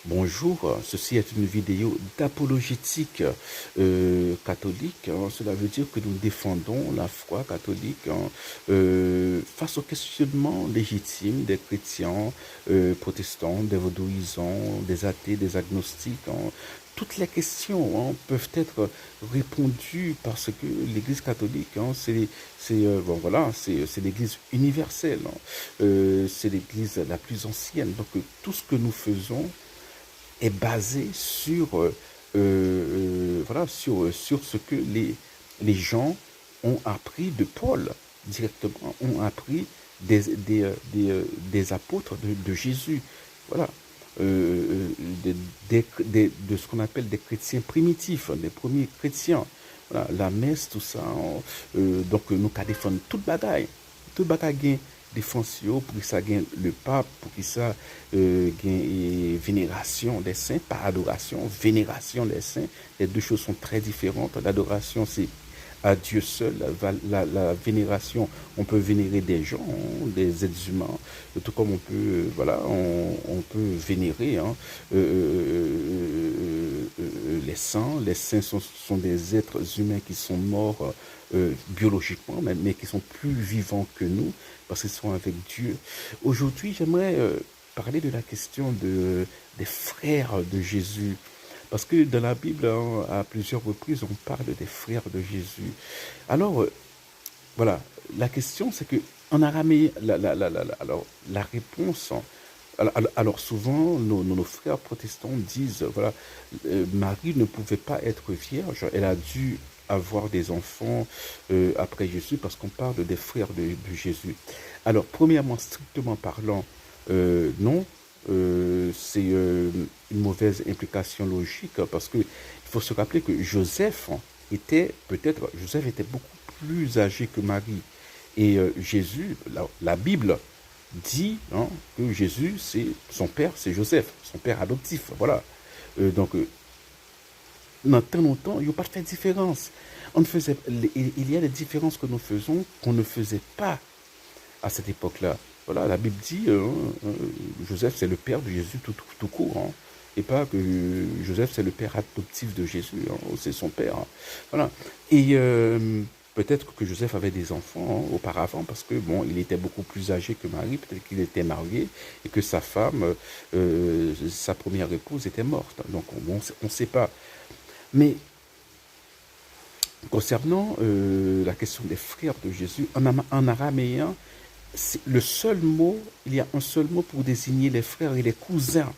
Bonjour, ceci est une vidéo d'apologétique catholique. Cela veut dire que nous défendons la foi catholique face aux questionnements légitimes des chrétiens protestants, des vaudouisants, des athées, des agnostiques. Toutes les questions peuvent être répondues parce que l'Église catholique, bon, voilà, c'est l'Église universelle, c'est l'Église la plus ancienne. Donc tout ce que nous faisons est basé sur, voilà, sur ce que les gens ont appris de Paul directement, ont appris des apôtres de Jésus. Voilà. De ce qu'on appelle des chrétiens primitifs, des premiers chrétiens. Voilà, la messe, tout ça. Donc, nous qu'à défendre toute bagaille. Toute bagaille défense pour que ça gagne le pape, pour que ça gagne vénération des saints, pas adoration, vénération des saints. Les deux choses sont très différentes. L'adoration, c'est à Dieu seul. La vénération, on peut vénérer des gens, des êtres humains, tout comme on peut, voilà, on peut vénérer les saints. Les saints sont des êtres humains qui sont morts biologiquement, mais qui sont plus vivants que nous, parce qu'ils sont avec Dieu. Aujourd'hui, j'aimerais parler de la question des frères de Jésus. Parce que dans la Bible, à plusieurs reprises, on parle des frères de Jésus. Alors, voilà, la question, c'est que en araméen, alors, la réponse, alors souvent, nos frères protestants disent, voilà, Marie ne pouvait pas être vierge, elle a dû avoir des enfants après Jésus, parce qu'on parle des frères de Jésus. Alors, premièrement, strictement parlant, non, c'est une mauvaise implication logique, parce que il faut se rappeler que Joseph Joseph était beaucoup plus âgé que Marie. Et Jésus, la Bible dit que Jésus, son père, c'est Joseph, son père adoptif. Voilà. Donc, dans tant longtemps, il n'y a pas de différence. Il y a des différences que nous faisons qu'on ne faisait pas à cette époque-là. Voilà, la Bible dit Joseph, c'est le père de Jésus tout court. Et pas que Joseph, c'est le père adoptif de Jésus. C'est son père. Voilà. Et peut-être que Joseph avait des enfants auparavant, parce que, bon, il était beaucoup plus âgé que Marie. Peut-être qu'il était marié et que sa femme, sa première épouse, était morte. Donc, on ne sait pas. Mais concernant la question des frères de Jésus, en araméen, il y a un seul mot pour désigner les frères et les cousins.